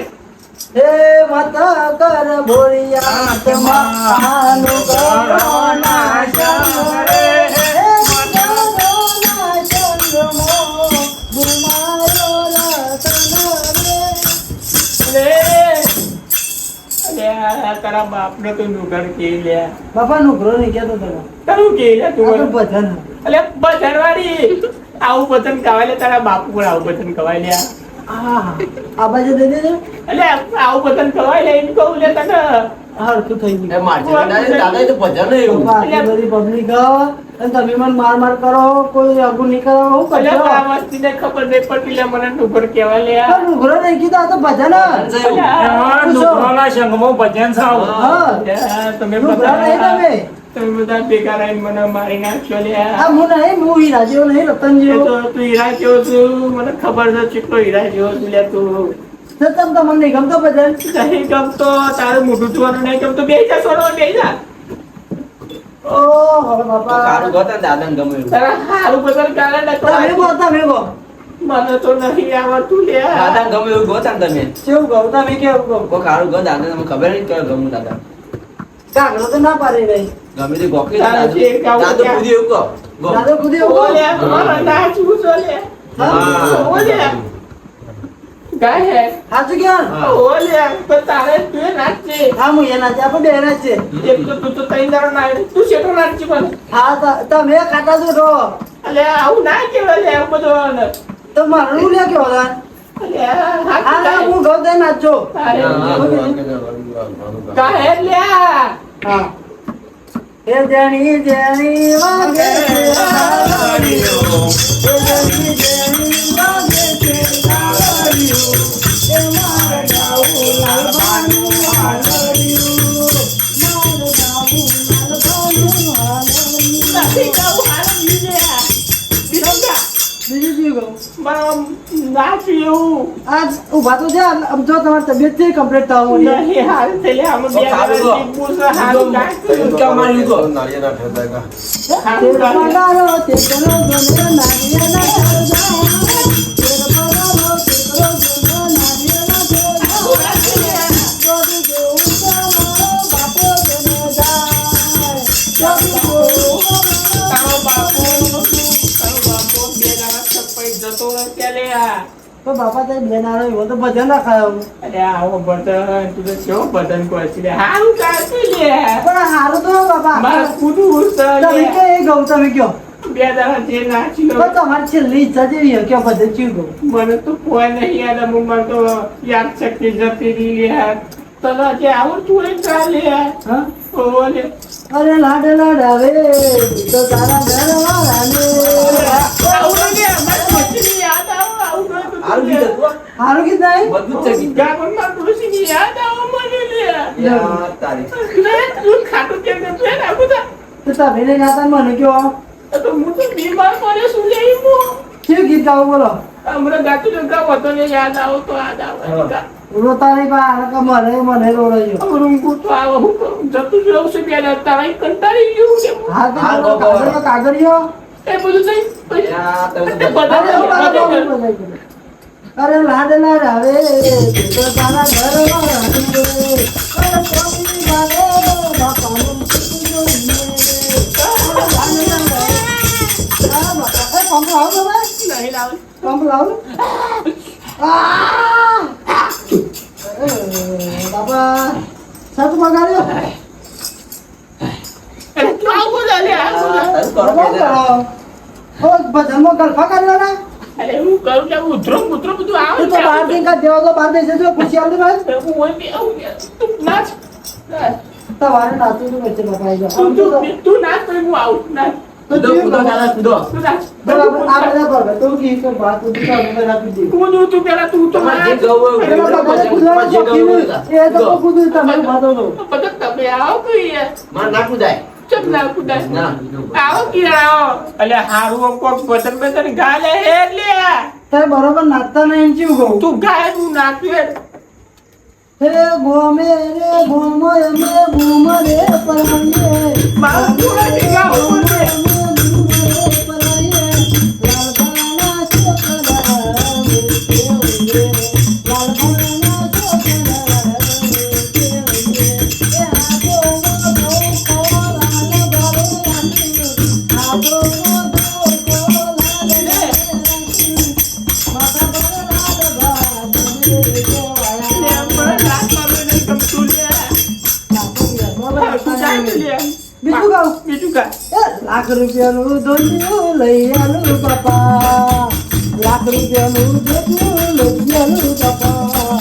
હે માતા કર ભોળિયા તમારું કરુણા શમરે હે કરુણા ચંદ્રમો ગુમાયો રતન રે અલે આ તારા બાપને તો નુગર કે લે બાપા નુકરો નહીં કેતો તમે તારું કે લે આ તો તું ભજન અલે ભજન વાળી આવું ભજન કવાય લે તારા બાપુ પણ આવું ભજન કવાય લે આ બાજુ દે દેજો અલે આવું ભજન કવાય લે એમ કહું લે તને હરખું થઈ ગયું એ મારશે દાદા, દાદા એ તો ભજન એવું. બાપા, આટલી બધી પબ્લિક અને તમે મને માર કરો કોઈ આગુ નહીં કરો હું અલે કરશો આ વસ્તીને ખબર નહીં પડતી લે મને નુગર કહેવાય લે પણ નુકરો નહીં કીધું આ તો ભજન ભજન છે એવું. અલ્યા, નુકરોના સંઘમાં ભજન સાવ હા અલ્યા, તમે નુકરો નહીં બધા તમે તમે બધા ભેગા રહીને મને મારી નાખ્યો લે આ હું નહીં હું હીરા જેવો નહીં રતન એ જેવો તો તું હીરા જેવો છું મને ખબર છે કેટલો હીરા જેવો છું લે તું સતમ તો મને નહીં ગમતો ભજન નહીં ગમતો તારું મોઢું જોવાનું નહીં ગમતું બે જા છોડો બે જા ઓહો બાપા સારું ગોતા ને દાદાને ગમે એવું. તારા હારું બદલ કાલે ને તો તમે કહો તમે કહો મને તો નહીં આવડતું લે દાદાને ગમે એવું ગોતા ને તમે. કેવું કહો તમે કેવું કહો કોક સારું ગો દાદાને તમને ખબર નહીં કયો ગમું દાદા. કાગડો તો ના પાડી રહી ગમે તે ગોખી દાદા દાદુ. જે ગાવું દાદુ ત્યાં. કૂદી એવું કહો. ગો. દાદો કુદી ઓ લે એવું મારા નાચવું છો લે હા. ઓ લે ગાય હે સાચું કેવાનું હા. ઓ લે પણ તારે તું એ નાચજે હા હું એના છે આપણે બે ના છે એક તો તું તો ત્રણ દાડો ના તું શેઠો નાચી મને હા તમે ખાતા છો તો અલે આવું ના કેવાય લે આવું બધું તો મારું લે કેવો હતા અલે હા હાથ હા હું ગૌ દઈ નાચો તારે હા, હા, ગાય લ્યા હા એ જણી જણી વાગે છે સાવરિયો. એ જણી જણી વાગે છે સાવરિયો. એ મારે ગાવું લાલબાનું હાલરિયું. મારે ગાવું લાલબાનું હાલરિયું. નથી ગાવું હારું બીજે બીજો ગા બીજું શું કહું? પણ નાચ્યું એવું આ ઊભા તો છે આમ જો તમારી તબિયત છે કમ્પ્લીટ થવા માંડી. નહીં હારું થઈ લે આમ બે સારું દાડા ગો. જીવવું છે હારું ગાય ક્યાં માર્યું ગો? હારું તેર ગાય પગારો તેકરો જોને નારિયેળના ઝાડ. તેર પગારો તેકરો જોને નારિયેળના ઝાડ. જોડું જોઉં તો મારો બાપો જોને જાય. જોડું જોઉં તો તારો બાપો બે દાડા છપાઈ જતો રહે ત્યાં લે આ તો બાપા તારી બેન આરો એવો તો ભજન ના ખાયો. અરે આવો બટન તું તો કેવો બટન કરશી લે હારું કાઢી લે પણ હારું તો બાપા મારે કૂદવું છે તમે લે. કે એ ગૌ તમે કયો બે દાડા જે નાચી લો પણ તમારી છેલ્લી ઈચ્છા જેવી છે કે ભજન ચીવ ગૌ. મને તો કોઈ નહીં યાદ અમુક મને તો યાદ શક્તિ જતી રહી યાર તને જે આવડતું હોય ને ચાલે યાર હા ઓ લે અરે લાડ લાડાવે તો તારા ઘર વાળાને આવું નહીં અમારી મચ્છીની યાદ આવો આવું નહીં તો હારું ગીત હતું હો. હારું ગીત નહીં મજબૂત છે ગીત. ગામમાં ડોશીની યાદ આવો મને લે. યાર તારી. લે, તું ખાટું કેમ કે લે ના બધા. તો તમે લઈને આતા ને મને કયો તો હું તો બીમાર પડે શું લે ઈમો. કેવું ગીત ગાવું બોલો હમણાં ગાતું જો ગાવ હતો ને યાદ આવો તો યાદ આવે. રોતા નહીં પણ આ લોકો મને રોડાયો રૂંગું તો આવો હું કરું. જતું જ રહું છું પેલા તારા કંટાળી ગયું છે. હા તો હા, બોલો, બોલો. કાગળિયો કાગળિયો એ બધું નહીં. યા તમે તો બધા અરે લાડ લાડ આવે તો તારા ઘરમાં રાંધે. અરે સ્વામી મારે બાપાનું સુખ જોઈએ. લાડ લાડ આવે. આ બાપા, એ પંપ લાવો તમે? નહીં લાવ. પંપ લાવો. બાપા સત બગાડ્યો. આવો લે લે આવો લે. તારું કરો કે જા. ભજનમાં ગલ્ફા કાઢવાના અરે હું કરું ને ઉધરો બધું આવે તું તો બહાર થી કાઢ દેવા તો બહાર દેશે જો ખુશી આવતી ભાઈ હું હોય બી આવું ને. તું નાચ. તમારે નાતું તું વચ્ચે બાપા આવી જાઓ. તું નાચ પછી હું આવું. નાચ. કૂદો કૂદો દાદા કૂદો. તું નાચ. બરાબર આ બધા બરાબર તું કી કે બાત તું તો અમે રાખી દે કૂદું તું પેલા તું તો તમારે જે નાચ. ગવું હોય પેલા કૂદો, બધાને પછી કૂદવાનું જે ગવું હોય શોખીન. એ તો કૂદો. કૂદું તમે વાતો લો બધા તમે આવો કે યાર. માર ના કૂદાય. ચમ ના કૂદાય. ના. આવો કે આવો. અલ્યા હારું કોક બતન ગાલે હે લે. તે બરોબર નાચતા નહીં એમ ચીવ કહું તું ગાય તું નાચ્યું. હે ગોમે રે ગોમો એમે બૂમ રે પરાઈએ મારું તું ગાવું પડે. બીજું કહું બીજું કા લાખ રૂપિયાનું ધોતિયું લઈ આલું બાપા લાખ રૂપિયાનું ધોતિયું લઈ આલું બાપા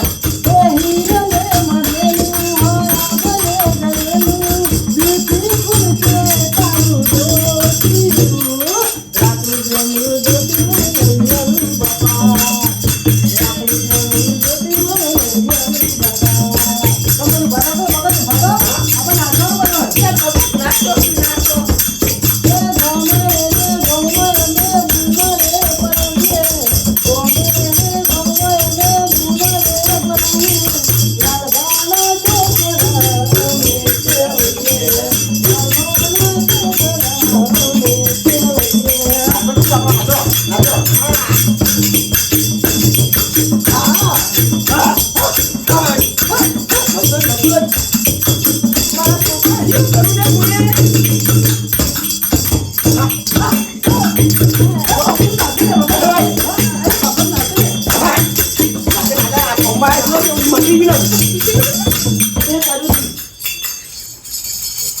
એ હીરાને મળેલું હોય આપણે ગયેલું beautiful છે તારું ધોતિયું લાખ રૂપિયાનું ધોતિયું લઈ આલું બાપા લાખ રૂપિયાનું ધોતિયું લઈ આલું બાપા તમારું બરાબર મગજ ભાગો આપણે નાચવાનું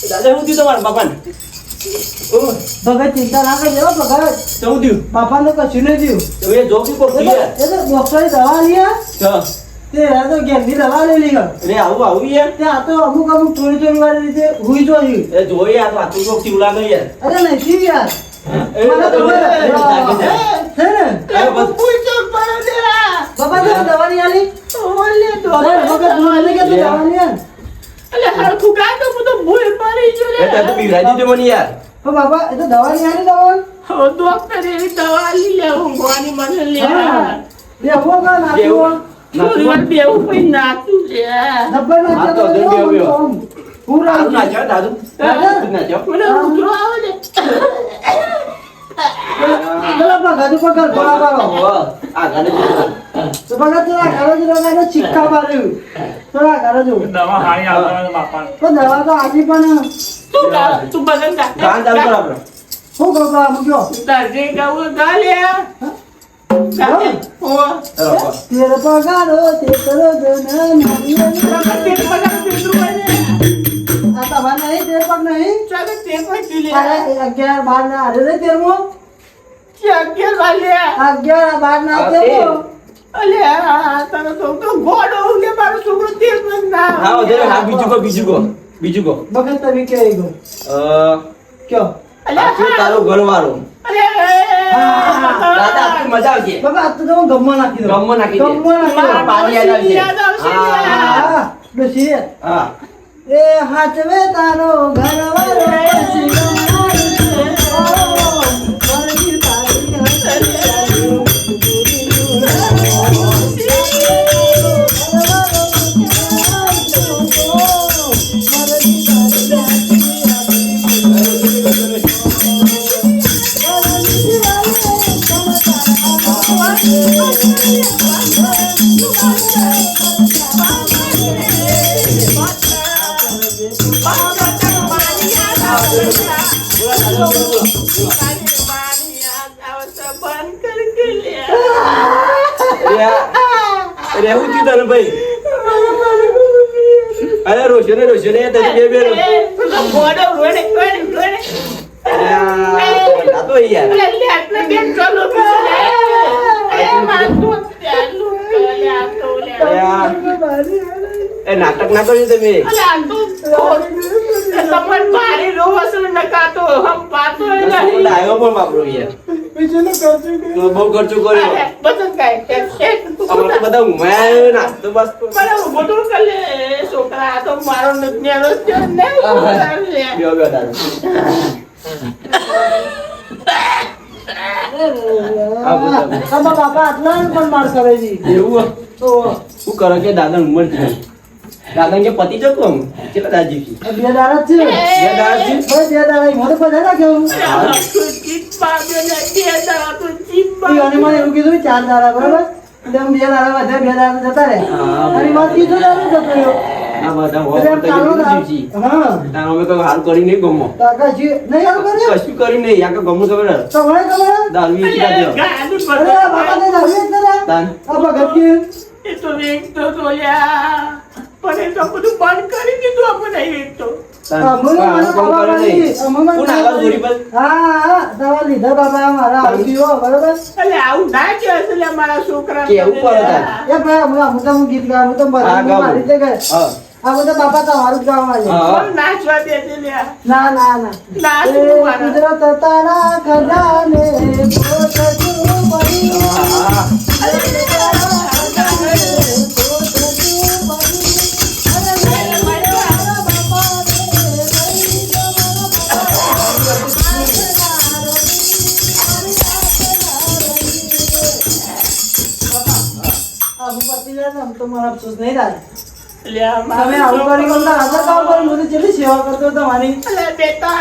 દાદા હું તમારા બાપાને ભગત ચિંતા ના કરજો હો ભગત શું થયું બાપાને કશું નહીં થયું તમે જોગી કોક એ તો ડોક્ટરે દવા લીયા તે આ તો ઘેરની દવા લઈ લીધા રે આવું યાર તે આ તો અમુક થોડી વાળી રીતે હુઈ જોઈ એ જોઈએ આ વાતું કોક ચીવલા ગઈ યાર અરે નહીં શી યાર એ મને તો તો છે ને એ બસ પૂછો પર દેરા બાપા તો દવા લઈ આલી ઓલે તો ભગત નું આલી કે તું દવા લઈ આલ અલે હાર ફુકા તો હું તો ભૂલ મારી જો રે એ તો પીવડાવી દેજો મને યાર. તો બાપા એ તો દવા લઈ આલી દવા હો ડોક્ટર એની દવા લઈ લે ઊંઘવાની મને લે હા દેવો કા નાખો થોડી વાર બેવું પછી નાતું લે ડબ્બા હા, નાખો તો જલ્દી આવ્યો. પૂરા દાદુ નાચ્યો દાદુ. દાદુ નાચ્યો. મને ઉતરો આવે ને ચલો ભગત ઉપર કર બોલાવો વાહ, આ ગાડી જો. તો ભગત થોડા ઘરો જ રોગાને ચિક્કા માર્યું થોડા ઘરો જો દવા હારી આવતા બાપા તો દવા તો આજે પણ તું ગા તું બગન ગા ગાન ચાલુ કરો આપણે. હું ગોપા મૂક્યો તારે ગાવું ગા લે ગા લે ઓ ચલો, બસ. તેરે પગારો તે કરો જન મારી તે પગા પીધું હોય આ તમાર નહીં તેર પગ નહીં ચાલે તે પછી લે અરે 11 12 ના અરે 13મો ક્યાં કે લે 11 12 ના 13મો અલે આ તને તો ગોડો કે મારો છોકરો તે પણ ના હા, વધારે, હા, બીજું કહો. ભગત તમે કે ગયો અ, કયો અલે આ શું તારું ઘરવાળું? અલે દાદા આપણી મજા આવશે બાપા આ તો તમે ગમમાં નાખી દો ગમમાં નાખી દે ગમમાં નાખી દો. પાણી યાદ આવશે હા ડોશી હા એ હાચવે તારો ઘરવાળો પછી ગમાડું છે. મરજી તારી હરિયાળી રહેવું છું તને ભાઈ અરે રોશને તારી બે બે તો યાર એ નાટક ના કર્યું તમે ડાયો પણ વાપરો યાર બહુ ખર્ચો કર્યો અમારે તો બધા ઊંઘાયા નાસ્તો બસ છોકરા તો મારો નેનો છે ને બ્યો દાદા આમાં બાપા આટલા પણ માર કરે છે એવું તો શું કરો કે દાદા ઉંમર છે દાદા કે પતિ જો કોમ કેટલા દાજી છે આ બે દાડા જ છે બે દાડા છે બે દાડા મોઢે પર ના કેવું અને મને એવું કીધું 4 દાડા બરાબર એટલે આમ 2 દાડા વધે 2 દાડા જતા રહે અને વાત કીધું દાડો જતો રહ્યો આ બધા એટલે હોર આમ ચાલો તો ના. જીજી હા તારો અમે કોઈ હાલ કરી નહીં ગમો કાકા જી નહીં આવું કર્યું કશું કરી નહીં યા કે ગમો તો કરે તો મને ખબર દારૂ વેચી દે અરે આ બાપા ને લાવી જ નતા તાન આ ભગત કી એ તો વેચતો તો લ્યા પણ એ તો બધું બંધ કરી દીધું આપણે નહીં વેચતો તાન અમુક મને કામ બાબા કરે વાળી નહીં અમુક મને કોણ આગળ જોડી પર હા દવા લીધા બાબા મારા આવતીઓ બરાબર એટલે આવું ના કે એટલે મારા છોકરા કેવું પડે તાન? એ ભાઈ હું તો ગીત ગાઉં હું તો હા, ગાઓ. મારી રીતે ગાય હા આ બધા બાપા તમારું જ ગાવા છે હા કોણ નાચવા દે છે લ્યા ના ના ના ના, એ શું મારા? કુદરત તારા ખજાને પોતતું પડી હા તમારા અફસોસ નહીં થાય લ્યા તમે મારા આવું કરી છોકરા- રાજા કામ કરી હું તો જેટલી સેવા કરતો તમારી અલે બેટા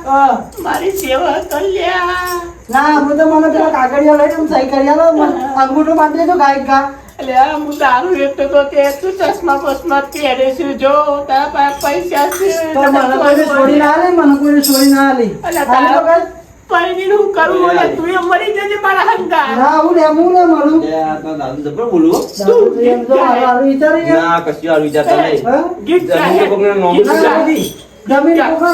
હા. મારી સેવા કર લ્યા ના હું તો મને પેલા કાગળિયા લઈને આમ સહી કરી આલો મને અંગૂઠો બાંધી દેજો ગાયક ગા અલ્યા હું દારૂ વેચતો તો તે તું ચશ્મા બસમા પહેરે છે જો તારા પાસે પૈસા છે તો મને કોઈ છોડી ના આલે મને કોઈ છોડી ના આલી અલા, આલી તો કઈ? પૈણીને હું કરું ઓલે તું એ મરી જજે મારા હંગા ના હું ને મળું એ આ તો દાદુ જબર બોલું હો. દાદુ તો એમ તો મારું હારું વિચારી ગયા. ના કશું હાલ વિચારતા નહીં હા? ગીત જમીન તો કોકને નોમ ગીત તો ગાય. નથી. જમીન કોકનો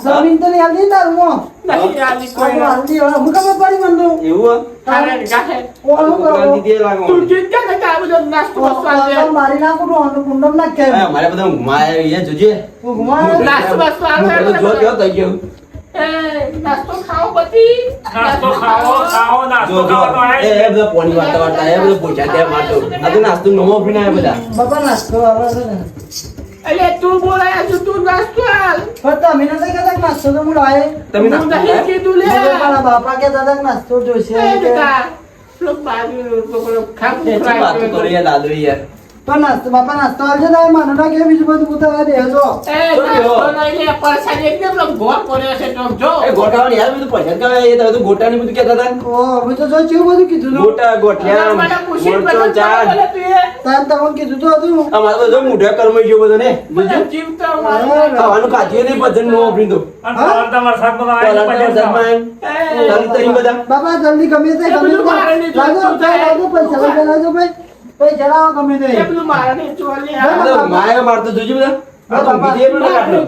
જમીન તો નહીં આલી તારું હો. નહીં આલી કોઈ કોઈ આલી હવે હું ખબર પડી મને તો એવું હો? તારે ગાહે ઓલું કરો. કોકને દીધી એ લાગો. તું ગીત ગાય કે આ બધો નાસ્તો બસવા દે ઓલું મારી નાખું તો ઓલું કુંડમ નાખ કે. આ અમારે બધા ઊંઘમાં આવ્યા જોજે હું ઘુમાડે. નાસ્તો બસવા હું આવે બધું જો કેવો થઈ ગયો. એ નાસ્તો ખાઓ બધી નાસ્તો ખાઓ ખાઓ નાસ્તો જો જો ખાવા તો આયા એ બધા પોણી વાળતા વાળતા એ બધા પૂછ્યા ત્યાં માટો આ તો નાસ્તો નમો પીને આવ્યા બધા બાપા નાસ્તો આવે છે ને. એટલે તું બોલાય છે તું નાસ્તો હાલ પણ તમે નથી કહેતા કે નાસ્તો તો હું લાવે. તમે હું નાસ્તો નહીં ખાયા? કીધું લે મને મારા બાપા કહેતા હતા કે નાસ્તો જોઈશે એ કે. બેટા લોક બાજુ તો પેલો ખાવું એ શું વાતો કરો યાર દાદુ યાર પણ નાસ્તો બાપા નાસ્તો આવશે ને મને ના કે બીજું બધું પૂછવા દેજો. એ નાસ્તો નહીં લે પરસાદી એકદમ લોક ગોળ પડ્યો છે તો જો એ ગોટાવાળી યાર બધું પૈસા કમાય એ તમે તો ગોટાની બધું કહેતા હતા ઓ હું તો જો ચેવું બધું કીધું હતું. ગોટા ગોઠિયા મને પૂછીને મરચો બધું ચાટ બોલે તું એ તાર તમને કીધું તો હતું. અમારે તો જો મૂઢા કર્મ ગયો બધો ને બધા જીવતો મારો ખાવાનું કાઢ્યું નહીં બધું નો વાપરી તો અને પલળતા વરસાદમાં તો આયા પલાળતા પજ્યા વરસાદમાં એ તરી બધા બાપા જલ્દી ગમે તે એ ગમે બધું મારે નહીં તે લાગો જોઈતું લાગો પૈસા લાગો ભાઈ પૈસા લાવો ગમે તે. એ પેલું મારે નહીં ચોલે બધા માયા મારતો જોજો બધા આ તો બીજે પણ કાઢો.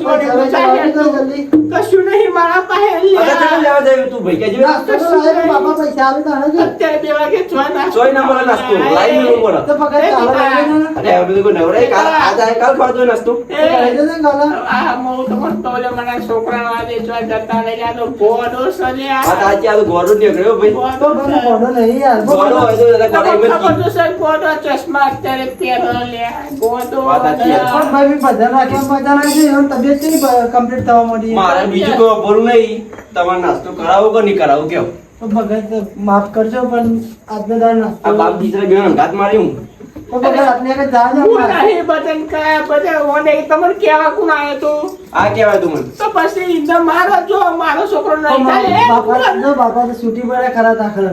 જલ્દી કશું નહીં મારા પાસે આ તો ચાલ લેવા જાય તું ભાઈ કેજો. નાસ્તો તો લાવે ને બાપા પૈસા આવે તો આને જ. અત્યારે 2 વાગે જોવા ના સોય ના મળે નાસ્તો લાઈ મેળવું પડે. તો પકડ ચાલો લાવે ને અરે હવે બધું કોઈ નવરાય કાલ આજ આય કાલ ખાવા જોઈએ નાસ્તો. લઈ જજો ને ગાલા આ મો તો મને મને છોકરાનો આજે જોવા જતા રહી ગયા તો ગોડો સલ્યા આ તો આજે આ તો ગોળો જ નીકળ્યો ભાઈ. તો મને મોઢો નહીં યાર ગોળો હોય તો દાદા ગોળો એમ જ ખબર કી. તો સર ગોડો ચશ્મા અત્યારે પહેરો લે ગોડો વાત સાચી છે. પણ ભાઈ બી ભજન રાખ્યા મજા લાગી એમ તબિયત કેવી કમ્પ્લીટ થવા માંડી મારે બીજું કોઈ અભરું નહીં. તમારે નાસ્તો કરાવો કે નહીં કરાવો કેવો? તો ભગત માફ કરજો પણ આજનો દાડ આ નાસ્તો બાપ દીકરા બેન અંગાત મારી હું. તો ભગત આટલી આગળ જા ને હું નહીં બટન કયા બધા ઓને તમને કેવા કોણ આવ્યો તો આ કહેવાય તું મને. તો પછી ઇન્દા મારો જો મારો છોકરો નહીં થાય બાપા જો બાપા તો છૂટી પડે ખરા દાખલ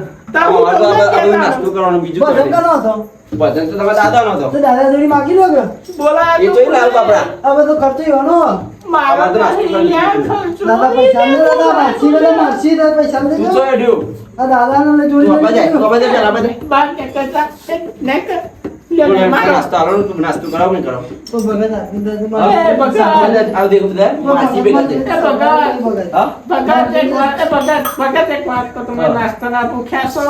અમારે તો આ બધું નાસ્તો કરવાનો બીજું ભજન કોઈ કરો હતો નહીં. ભજન તો તમારા દાદાનો હતો. તો દાદા જોડી માગી લો કે બોલા એ જોઈ લાવ બાપડા. હવે તો ખર્ચો એવાનો મારો અમારે તો નાસ્તો નહીં યાર કરવાનો. ખર્ચો દાદા પૈસા લે દાદા માસી બધા માસી દાદા પૈસા લે તું શું હેડ્યું? આ દાદા ને તું જોડી બાપા જાય તું બાપા જાય પેલા બાપા જાય. બાર ને કરતા નેક લે તું મારો નાસ્તો આલો ને તું નાસ્તો કરાવો ને કરાવો. તો ભગત આટલી દાદા એ ભગત. આવ દેખો બધા માસી ભેગા છે. હા? ભગત એક વાત તો તમે નાસ્તો ના ભૂખ્યા છો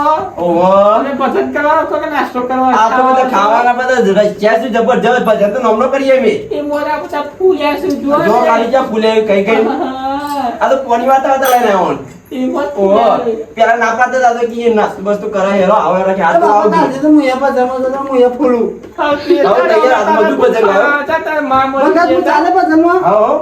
ઓહો. અને ભજન કરવા કે નાસ્તો કરવા આ તો બધા ખાવાના બધા રચ્યા છે જબરજસ્ત. ભજન તો નમણો કરીએ અમે. એ મોરા બધા ફૂલ્યા છે જો જો કાલી ક્યાં ફૂલે કઈ કઈ. આ તો કોની વાત હતા લઈને આવવાનું. એ મત ઓહો. પેલા ના પાડતા હતા તો કે નાસ્તો બસ્તો કરે હેરો આવે રાખે આ તો આવ બાપા તો મુયા પર જમો તો મુયા ફૂલું ભગત હું ચાલે પર જમવા આવો.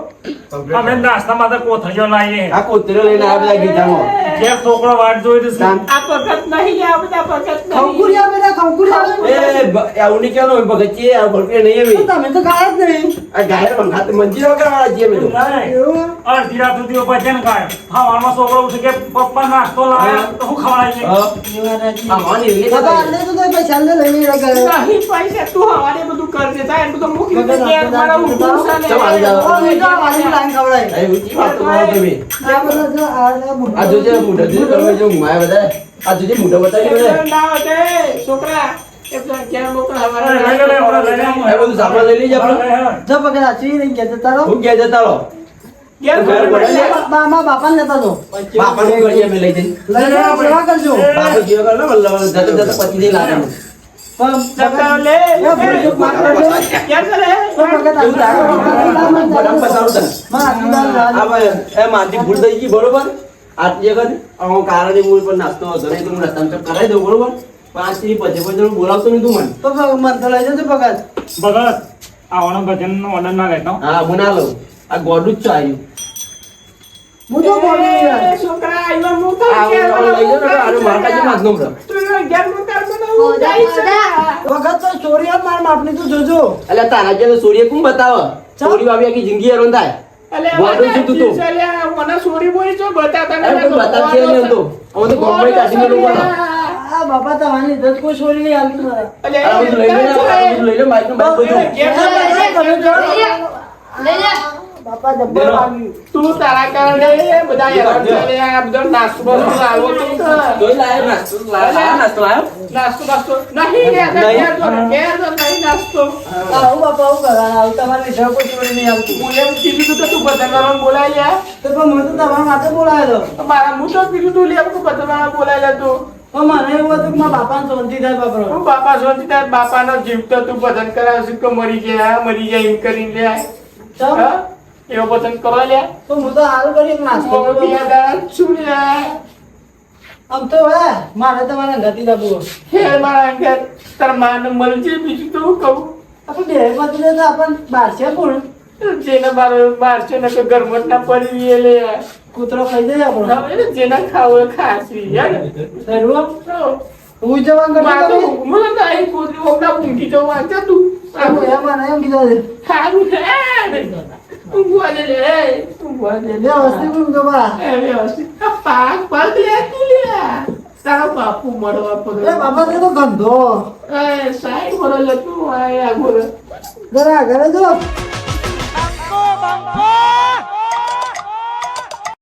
અમે નાસ્તામાં તો કોથળીઓ લાવીએ. આ કોતરો લઈને આ બધા ગીધામાં. જે છોકરો વાટ જોઈ રહી છે. આ ભગત નહીં આ બધા ભગત ખવકુરી આવે ને ખવકુરી આવે આવું નહીં કહેવાનું ભગત છે આ ભગત નહીં એવી. તમે તો ગાય જ નહીં આ ગાયર બંધાત મંજીરો કરવાના છીએ અમે તો. નહીં. એવું અડધી રાત સુધી ભજન ગાય. ખાવામાં છોકરો ઉઠે કે પપ્પા નાસ્તો લાવ્યા તો હું ખવડાવીએ. હા. એવું આ માની એવી બાબા રીતે આને તો તો પૈસા લે લઈને લગાડે નહીં પૈસા તું હવારે બધું કરજે થાય એમ તો મૂકી દે ભગત કે મારા ઊંઘું છે ને. ચાલ આવી જાઓ. ઓ મીઠો વાલી લાઈન ખવડાય આ ઊંચી વાત તો કરો તમે. આ બધા જો આ બુઢા આ જોજે મોઢા જોજે તમે જો ઘુમાય બધા. આ જોજે મોઢા બતાવી બધા. એટલે ના હોય તે છોકરા એટલે ક્યાં મોકલા લઈ લે, લઈ લે, હવારે લઈ લે. આ બધું સામાન લઈ લેજે આપણે. જો પકડ આ ચી નહીં કે તારો હું ક્યાં જતા રહો? ઘેર ઘર ઘર પડે. મામા બાપા લેતા જો બાપાને કરીએ અમે લઈ જઈએ. લઈ લે સેવા કરજો બાપા જીવ કર ને મતલબ જતા જતા પતિ દઈ લાગે. પણ જતા લે એ ભૂલ માફ કરજો ક્યાં કરે તો પકડ એવું લાગે. બરાબર પસારું તને. માં આટલી દાળ આ ભાઈ એ મારી ભૂલ થઈ ગઈ બરોબર. આટલી વખત હું કારણે મૂળ પર નાસ્તો હતો નહીં તો હું રસ્તામાં કરાવી દઉં બરોબર. પણ આજથી પછી પછી હું બોલાવતો નહીં તું મને. તો મન તો લઈ જજો પકડ ભગત આવવાનો ભજનનો ઓર્ડર ના લેતો. હા હું ના લઉં. આ ગોડું જ ચાલ્યું. હું તો બોલું એ યાર છોકરા આઈવા મોકલ આ ઘેર હું લઈ જાઉં ને આનું મારા પાસે નાખ દઉં બરો. તું એનો ઘેર મોકલ મને હું જાય છે વખત તો ચોરી માર માપની તો જોજો એટલે તારા જેવો સૂર્ય કોણ બતાવે? સૂર્ય આવી આખી જિંદગી હેરાન થાય. અલે ગોડું શું તું તો? મને સોરી બોલી છો બતાતા અરે કોઈ બતાવશે નહીં એમ તો. અમે તો ગોળમાં કાઢીને લોકો ના. આ બાપા તમારી ઇજ્જત કોઈ ચોરી નહીં આલતું મારા અલે આ બધું લઈ લે ને, આ બધું લઈ લે બાઈકનું બાઈક બધું. બાપા જબ્બર દેલો. વાગ્યું. તું તારા કારણે બધા હેરાન થઈને આ બધો નાસ્તો બધો લાવો તો જોઈ લાયો નાસ્તો લાયો. નાસ્તો લાયો. નાસ્તો નહીં રે ઘેર તો નહીં નાસ્તો આવું બાપા આવું કરા આવું તમારી ઇજ્જત કોઈ ચોરી નહીં આલતું હું એમ કીધું તું કે તું બધામાં બોલાઈ લે તો પણ મને તો તમારા માટે બોલાયેલો મારા હું તો કીધું તું લે તું બધામાં બોલાઈ લે તું પણ મને એવું હતું કે મારા બાપાને શાંતિ થાય બાપરો હું બાપા સોચી તાર બાપાનો જીવ તો તું ભજન કરાવશું કે મરી જાય એમ કરીને લે ચમ હા? એવો ભજન કરવા લે તો હું તો હાલ કરી એક નાસ્તો મમ્મી કરું. બે દાડા શું લે આમ તો હે મારે તમારા ગતિ લાગુ હે મારા ઘેર તાર માને મળજે બીજું તો હું કહું આપણે બે બાજુ તો આપણને બહાર છે કોણ જેને બાર છે ને કે ગરમટ ના પડવી લે કૂતરો ખાઈ જાય આપણો હવે જેને ખાવું એ ખાસી યાર સર્વ હું જવાન કરતો મને તો અહીં કોતરી ઓગડા ઊંઘી જવું વાંચે તું એમ કીધા છે સારું છે ઊંઘવા દે લે ઊંઘવા દે લે વ્યવસ્થિત હું તો બા એ વ્યવસ્થિત આ પાક પગ લે તું લે તારો બાપુ મળવા એ પડે બાપા તે તો ગંધો એ સાઈ મળે તું આ આગળ જરા ઘરે જો